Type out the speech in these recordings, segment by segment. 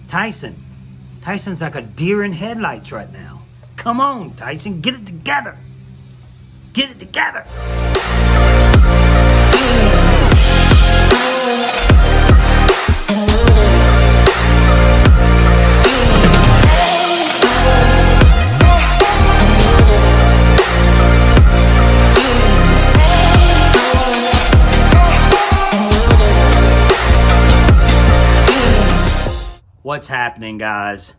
Tyson. Tyson's like a deer in headlights right now. Come on, Tyson, get it together. Get it together. What's happening, guys?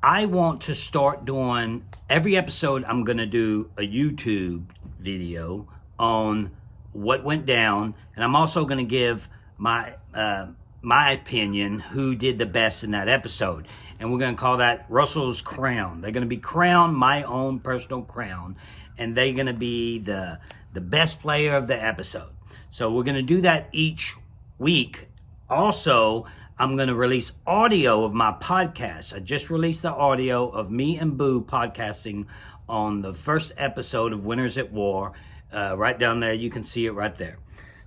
I want to start doing every episode. I'm gonna do a YouTube video on what went down, and I'm also gonna give my opinion who did the best in that episode, and we're gonna call that Russell's Crown. They're gonna be crowned my own personal crown, and they're gonna be the best player of the episode. So we're gonna do that each week. Also, I'm going to release audio of my podcast. I just released the audio of me and Boo podcasting on the first episode of Winners at War. Right down there, you can see it right there.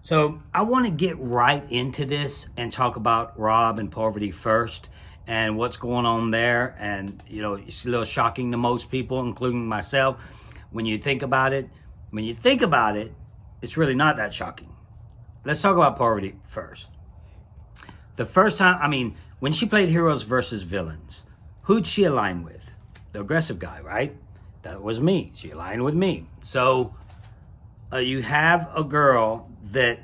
So I want to get right into this and talk about Rob and Parvati first and what's going on there. And, you know, it's a little shocking to most people, including myself. When you think about it, it's really not that shocking. Let's talk about Parvati first. The first time, when she played Heroes versus Villains, who'd she align with? The aggressive guy, right? That was me. She aligned with me. So you have a girl that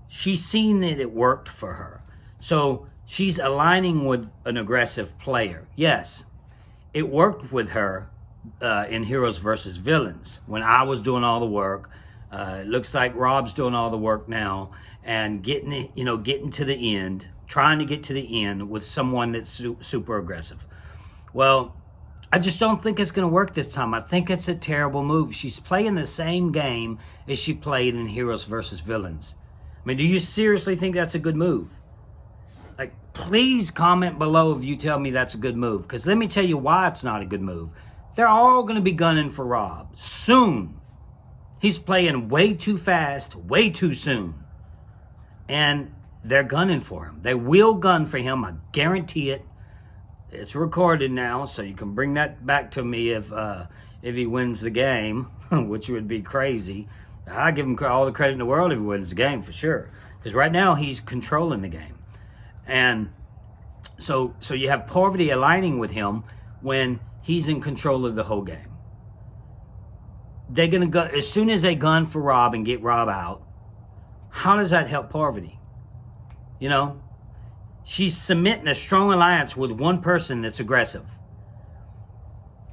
she's seen that it worked for her. So she's aligning with an aggressive player. Yes, it worked with her in Heroes versus Villains when I was doing all the work. It looks like Rob's doing all the work now and getting to the end. Trying to get to the end with someone that's super aggressive. Well, I just don't think it's going to work this time. I think it's a terrible move. She's playing the same game as she played in Heroes versus Villains. Do you seriously think that's a good move? Please comment below if you tell me that's a good move. Because let me tell you why it's not a good move. They're all going to be gunning for Rob soon. He's playing way too fast, way too soon. And they're gunning for him. They will gun for him. I guarantee it. It's recorded now, so you can bring that back to me if he wins the game, which would be crazy. I give him all the credit in the world if he wins the game, for sure. Because right now, he's controlling the game. And so you have Parvati aligning with him when he's in control of the whole game. They're going to go, as soon as they gun for Rob and get Rob out, how does that help Parvati? You know, she's cementing a strong alliance with one person that's aggressive.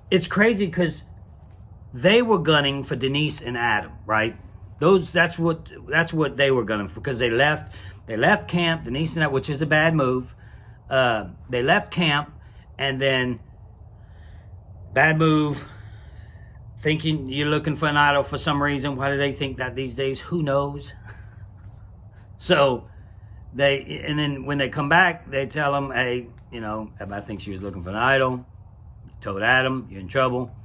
It's crazy because they were gunning for Denise and Adam, right? That's what they were gunning for, because they left camp, Denise and Adam, which is a bad move. They left camp, and then bad move. Thinking you're looking for an idol for some reason. Why do they think that these days? Who knows? So. And then when they come back, they tell him, hey, I think she was looking for an idol. Told Adam, you're in trouble.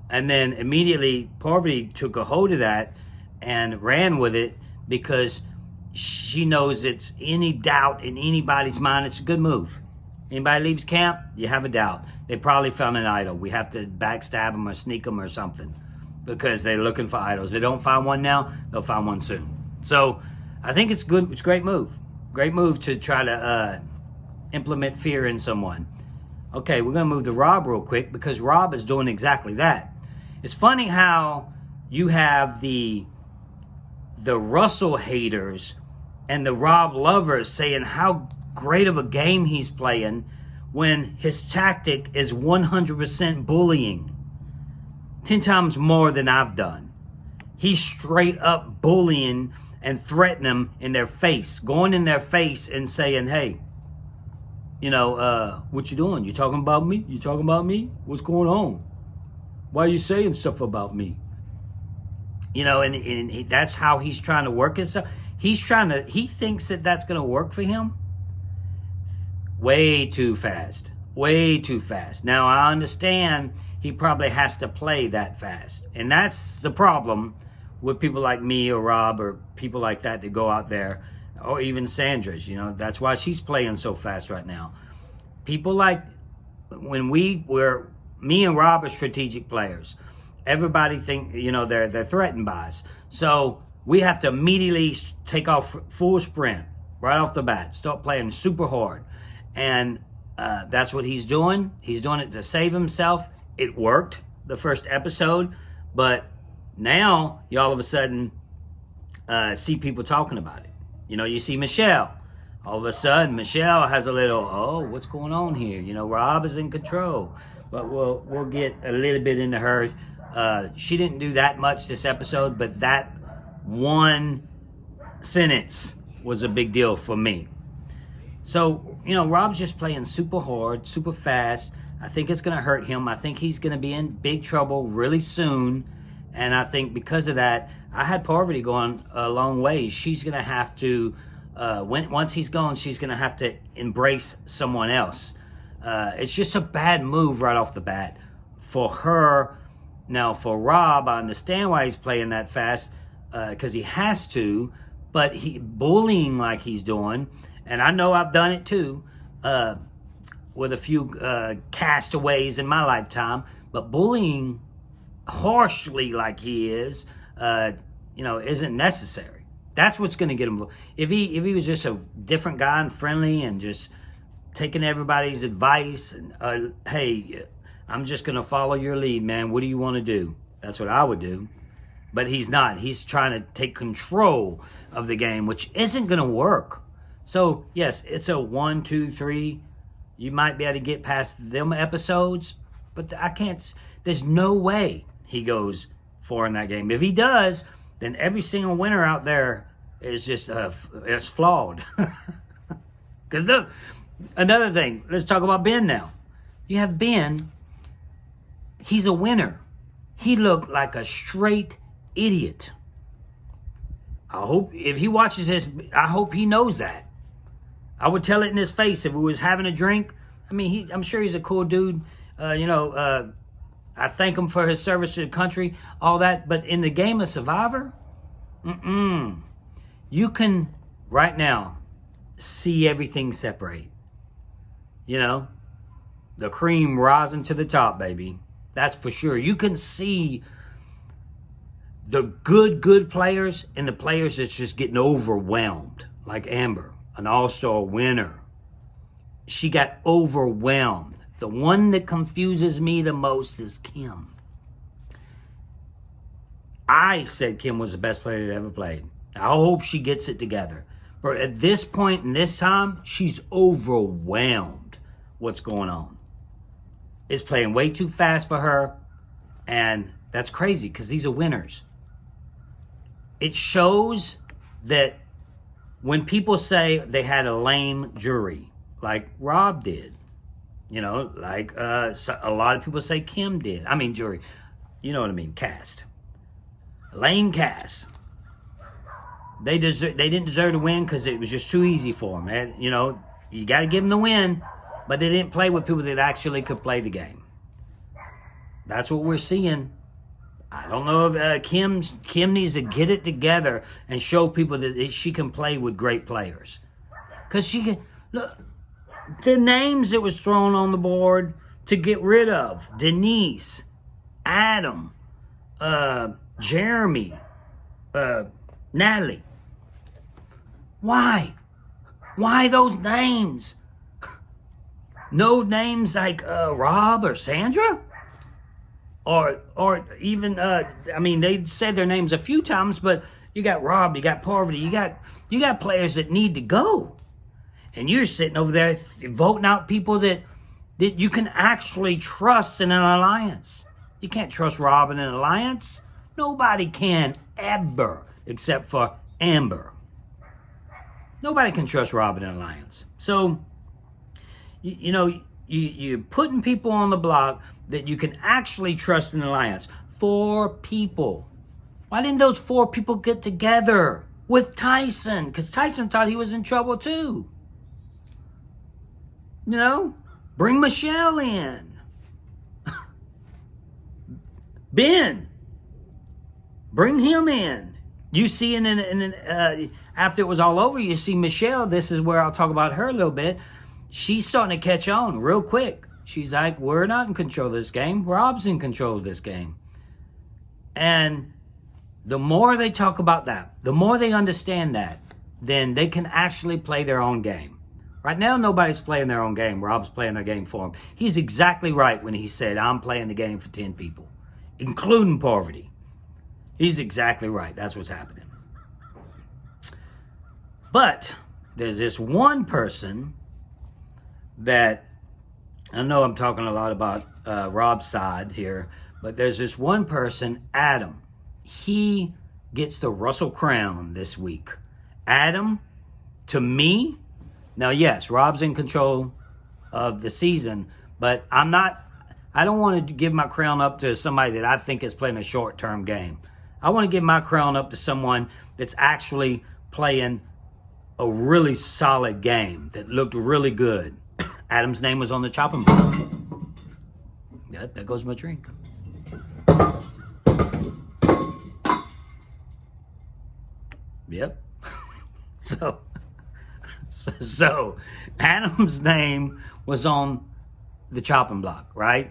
And then immediately Parvati took a hold of that and ran with it because she knows it's any doubt in anybody's mind. It's a good move. Anybody leaves camp, you have a doubt. They probably found an idol. We have to backstab them or sneak them or something because they're looking for idols. If they don't find one now, they'll find one soon. So I think it's good. It's a great move. Great move to try to implement fear in someone. Okay, we're going to move to Rob real quick because Rob is doing exactly that. It's funny how you have the Russell haters and the Rob lovers saying how great of a game he's playing when his tactic is 100% bullying. 10 times more than I've done. He's straight up bullying and threaten them in their face, going in their face and saying, hey, what you doing? You talking about me? You talking about me? What's going on? Why are you saying stuff about me? And that's how he's trying to work himself. He thinks that that's going to work for him. Way too fast. Now, I understand he probably has to play that fast. And that's the problem with people like me or Rob or people like that go out there, or even Sandra's, that's why she's playing so fast right now. people like when me and Rob are strategic players. Everybody think, they're threatened by us. So we have to immediately take off full sprint right off the bat, start playing super hard. And that's what he's doing. He's doing it to save himself. It worked the first episode, but now you all of a sudden see people talking about it. You see Michelle. All of a sudden, Michelle has a little, what's going on here? Rob is in control. But we'll get a little bit into her. She didn't do that much this episode, but that one sentence was a big deal for me. So, Rob's just playing super hard, super fast. I think it's going to hurt him. I think he's going to be in big trouble really soon. And I think because of that, I had Parvati going a long way. She's going to have to, once he's gone, she's going to have to embrace someone else. It's just a bad move right off the bat for her. Now, for Rob, I understand why he's playing that fast, because he has to, but bullying like he's doing, and I know I've done it too, with a few castaways in my lifetime, but bullying harshly like he is, isn't necessary. That's what's going to get him. If he was just a different guy and friendly and just taking everybody's advice and, hey, I'm just going to follow your lead, man. What do you want to do? That's what I would do. But he's not. He's trying to take control of the game, which isn't going to work. So, yes, it's a 1, 2, 3. You might be able to get past them episodes, but I can't. There's no way he goes 4 in that game. If he does, then every single winner out there is just it's flawed. Because look, another thing, let's talk about Ben now. You have Ben, he's a winner. He looked like a straight idiot. I hope, if he watches this, I hope he knows that. I would tell it in his face if he was having a drink. I mean, I'm sure he's a cool dude. I thank him for his service to the country, all that. But in the game of Survivor, you can, right now, see everything separate. The cream rising to the top, baby. That's for sure. You can see the good players and the players that's just getting overwhelmed. Like Amber, an all-star winner. She got overwhelmed. The one that confuses me the most is Kim. I said Kim was the best player that ever played. I hope she gets it together. But at this point in this time, she's overwhelmed what's going on. It's playing way too fast for her. And that's crazy because these are winners. It shows that when people say they had a lame jury, like Rob did, like a lot of people say Kim did. I mean, jury. You know what I mean, cast. Lame cast. They didn't deserve to win because it was just too easy for them. And, you got to give them the win, but they didn't play with people that actually could play the game. That's what we're seeing. I don't know if Kim needs to get it together and show people that she can play with great players. Because she can, look, the names that was thrown on the board to get rid of: Denise, Adam, Jeremy, Natalie. Why? Why those names? No names like Rob or Sandra? Or even, they said their names a few times, but you got Rob, you got Parvati, you got players that need to go. And you're sitting over there voting out people that you can actually trust in an alliance. You can't trust Rob in an alliance. Nobody can ever, except for Amber. Nobody can trust Rob in an alliance. So, you're putting people on the block that you can actually trust in an alliance. 4 people. Why didn't those 4 people get together with Tyson? Because Tyson thought he was in trouble too. Bring Michelle in. Ben, bring him in. You see, after it was all over, you see Michelle. This is where I'll talk about her a little bit. she's starting to catch on real quick. She's like, we're not in control of this game. Rob's in control of this game. And the more they talk about that, the more they understand that, then they can actually play their own game. Right now, nobody's playing their own game. Rob's playing their game for them. He's exactly right when he said, I'm playing the game for 10 people, including Parvati. He's exactly right. That's what's happening. But there's this one person that, I know I'm talking a lot about Rob's side here, but there's this one person, Adam. He gets the Russell Crown this week. Adam, to me, now yes, Rob's in control of the season, but I don't want to give my crown up to somebody that I think is playing a short-term game. I want to give my crown up to someone that's actually playing a really solid game that looked really good. Adam's name was on the chopping block. Yeah, there goes my drink. Yep. So Adam's name was on the chopping block, right?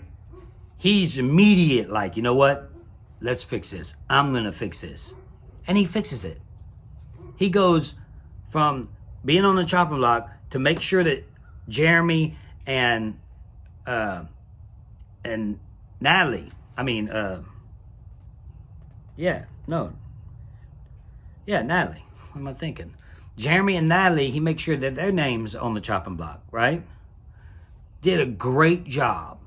He's immediate, like, you know what? Let's fix this. I'm going to fix this. And he fixes it. He goes from being on the chopping block to make sure that Jeremy and Natalie, Natalie. What am I thinking? Jeremy and Natalie, he makes sure that their name's on the chopping block, right? Did a great job.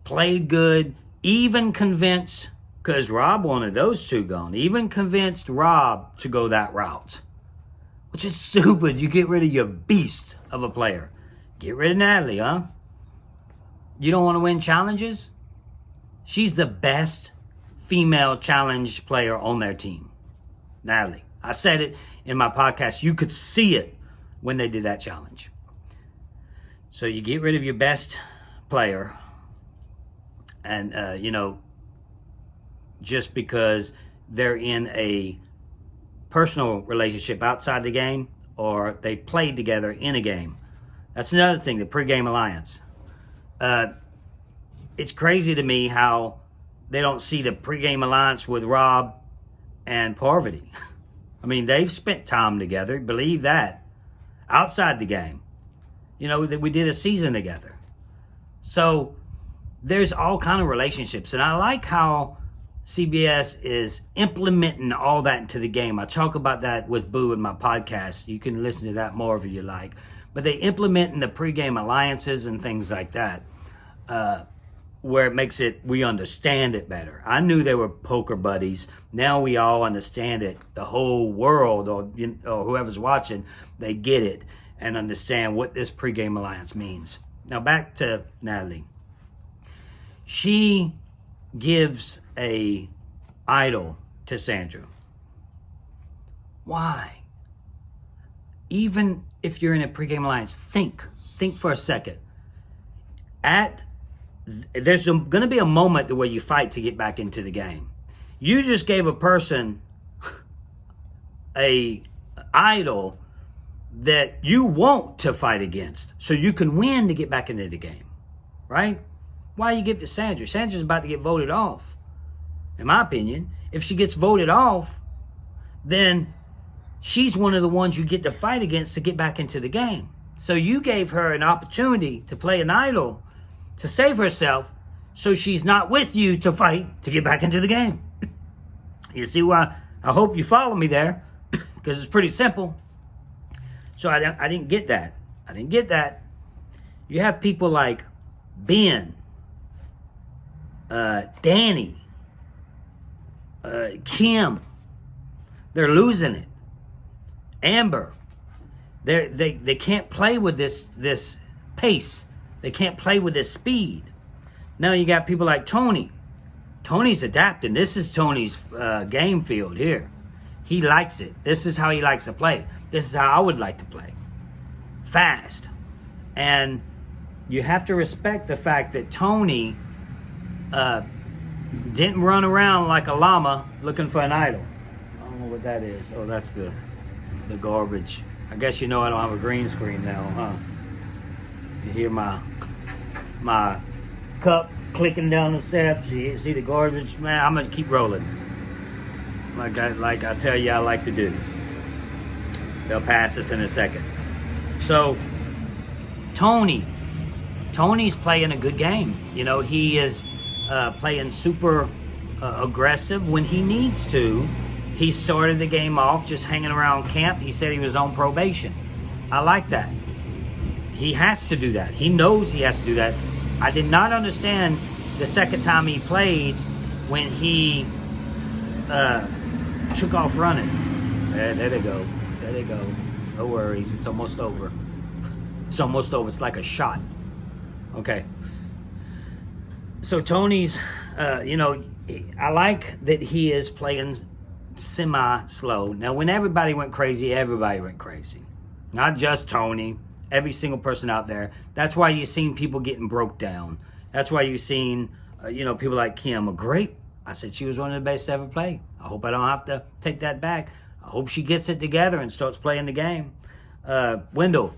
Played good. Even convinced, because Rob wanted those two gone, even convinced Rob to go that route. Which is stupid. You get rid of your beast of a player. Get rid of Natalie, huh? You don't want to win challenges? She's the best female challenge player on their team. Natalie. I said it in my podcast. You could see it when they did that challenge. So you get rid of your best player. And, just because they're in a personal relationship outside the game or they played together in a game. That's another thing, the pregame alliance. It's crazy to me how they don't see the pregame alliance with Rob and Parvati. I mean, they've spent time together, believe that, outside the game. That we did a season together. So there's all kind of relationships. And I like how CBS is implementing all that into the game. I talk about that with Boo in my podcast. You can listen to that more if you like. But they implement in the pregame alliances and things like that, where it makes it, we understand it better. I knew they were poker buddies. Now we all understand it. The whole world or whoever's watching, they get it and understand what this pregame alliance means. Now back to Natalie. She gives a idol to Sandra. Why? Even if you're in a pregame alliance, think for a second. There's going to be a moment where you fight to get back into the game. You just gave a person a idol that you want to fight against so you can win to get back into the game, right? Why you give it to Sandra? Sandra's about to get voted off. In my opinion, if she gets voted off, then she's one of the ones you get to fight against to get back into the game. So you gave her an opportunity to play an idol to save herself so she's not with you to fight to get back into the game. You see why? I hope you follow me there because it's pretty simple. So I didn't get that. I didn't get that. You have people like Ben, Danny, Kim. They're losing it. Amber. They can't play with this pace. They can't play with this speed. Now you got people like Tony. Tony's adapting. This is Tony's game field here. He likes it. This is how he likes to play. This is how I would like to play. Fast. And you have to respect the fact that Tony didn't run around like a llama looking for an idol. I don't know what that is. Oh, that's the garbage. I guess I don't have a green screen now, huh? You hear my cup clicking down the steps. You see the garbage, man. I'm gonna keep rolling, like I tell you I like to do. They'll pass us in a second. So Tony's playing a good game. You know, he is playing super aggressive when he needs to. He started the game off just hanging around camp. He said he was on probation. I like that. He has to do that. He knows he has to do that. I did not understand the second time he played when he took off running. There they go. There they go. No worries. It's almost over. It's almost over. It's like a shot. Okay. So Tony's, I like that he is playing semi-slow. Now, when everybody went crazy, everybody went crazy. Not just Tony. Every single person out there. That's why you've seen people getting broke down. That's why you've seen, people like Kim. Great. I said she was one of the best to ever play. I hope I don't have to take that back. I hope she gets it together and starts playing the game. Wendell,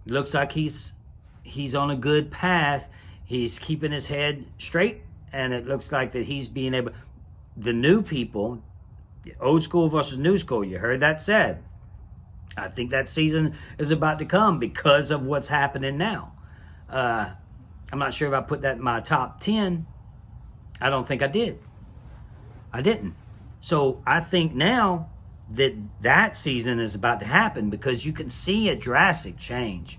looks like he's on a good path. He's keeping his head straight, and it looks like that he's being able. The new people, old school versus new school. You heard that said. I think that season is about to come because of what's happening now. I'm not sure if I put that in my top 10. I don't think I did. I didn't. So I think now that season is about to happen because you can see a drastic change.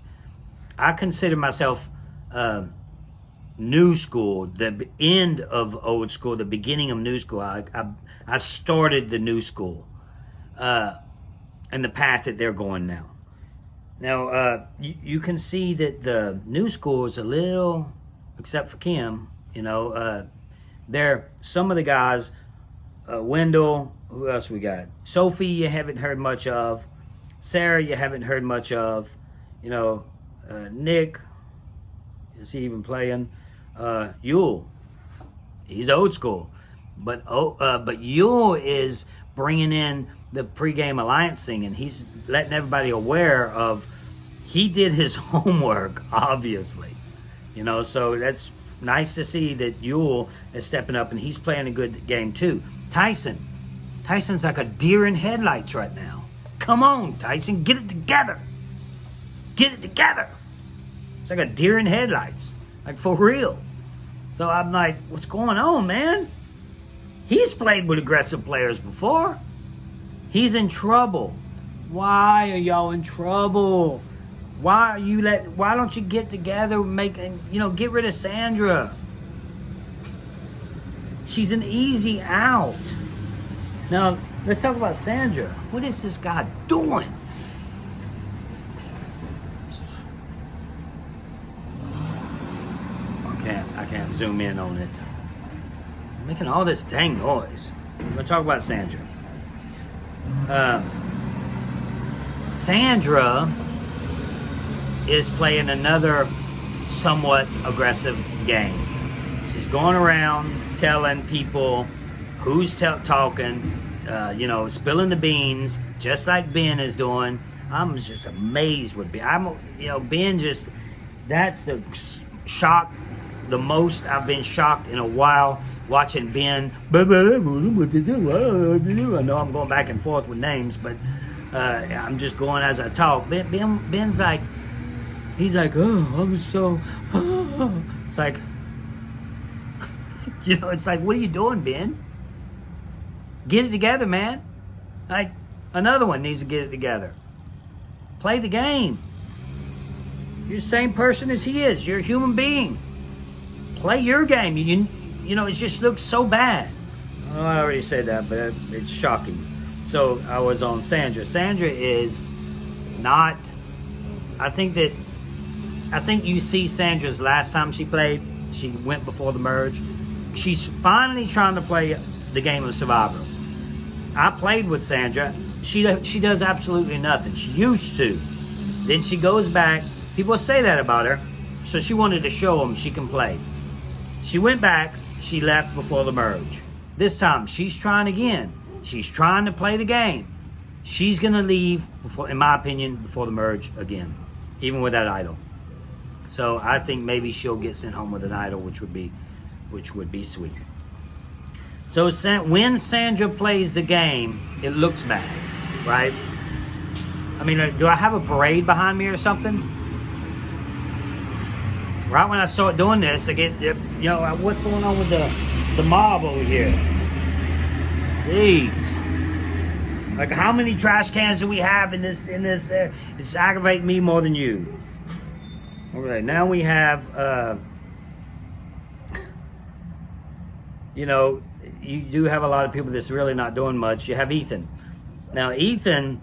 I consider myself new school, the end of old school, the beginning of new school. I started the new school. And the path that they're going now. Now, you can see that the new school is a little, except for Kim, some of the guys, Wendell, who else we got? Sophie, you haven't heard much of. Sarah, you haven't heard much of. Nick, is he even playing? Yule, he's old school. But Yule is bringing in the pregame alliance thing, and he's letting everybody aware of he did his homework, obviously. So that's nice to see that Yule is stepping up, and he's playing a good game too. Tyson's like a deer in headlights right now. Come on, Tyson, get it together. Get it together. It's like a deer in headlights, like for real. So I'm like, what's going on, man? He's played with aggressive players before. He's in trouble. Why are y'all in trouble? Why don't you get together and get rid of Sandra? She's an easy out. Now, let's talk about Sandra. What is this guy doing? I can't zoom in on it. I'm making all this dang noise. Let's talk about Sandra. Sandra is playing another somewhat aggressive game. She's going around telling people who's talking, spilling the beans, just like Ben is doing. I'm just amazed with Ben. Ben just, that's the shock, the most I've been shocked in a while watching Ben. I know I'm going back and forth with names, but I'm just going as I talk. Ben's like, he's like, oh, I'm so, oh. It's like, it's like, what are you doing, Ben? Get it together, man. Like, another one needs to get it together. Play the game. You're the same person as he is. You're a human being. Play your game. It just looks so bad. Oh, I already said that, but it's shocking. So I was on Sandra. Sandra is not, I think you see Sandra's last time she played. She went before the merge. She's finally trying to play the game of Survivor. I played with Sandra. She does absolutely nothing. She used to. Then she goes back. People say that about her. So she wanted to show them she can play. She went back. She left before the merge. This time, she's trying again. She's trying to play the game. She's going to leave, in my opinion, before the merge again. Even with that idol. So I think maybe she'll get sent home with an idol, which would be sweet. So when Sandra plays the game, it looks bad, right? I mean, do I have a parade behind me or something? Right when I start doing this, I get, what's going on with the mob over here? Jeez. Like, how many trash cans do we have in this? It's aggravating me more than you. Okay, now we have, you do have a lot of people that's really not doing much. You have Ethan. Now, Ethan,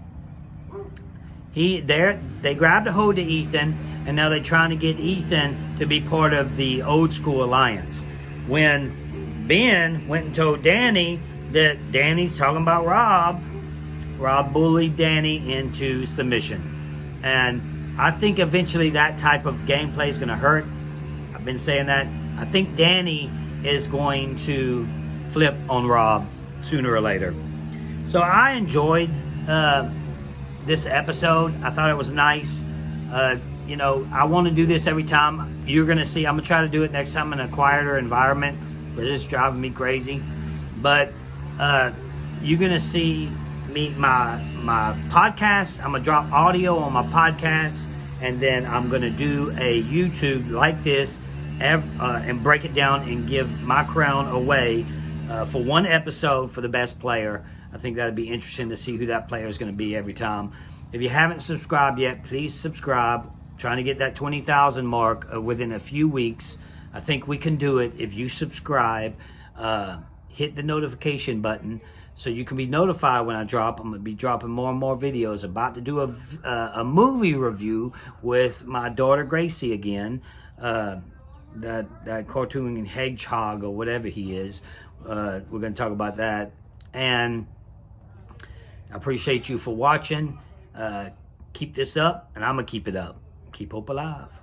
they grabbed a hold of Ethan, and now they're trying to get Ethan to be part of the Old School Alliance. When Ben went and told Danny that Danny's talking about Rob bullied Danny into submission. And I think eventually that type of gameplay is going to hurt. I've been saying that. I think Danny is going to flip on Rob sooner or later. So I enjoyed this episode. I thought it was nice. I want to do this every time. You're going to see. I'm going to try to do it next time in a quieter environment. But it's driving me crazy. But you're going to see my podcast. I'm going to drop audio on my podcast. And then I'm going to do a YouTube like this and break it down and give my crown away for one episode for the best player. I think that'd be interesting to see who that player is going to be every time. If you haven't subscribed yet, please subscribe. Trying to get that 20,000 mark within a few weeks. I think we can do it if you subscribe. Hit the notification button so you can be notified when I drop. I'm going to be dropping more and more videos. About to do a movie review with my daughter Gracie again. That cartoon hedgehog or whatever he is. We're going to talk about that. And I appreciate you for watching. Keep this up, and I'm going to keep it up. Keep hope alive.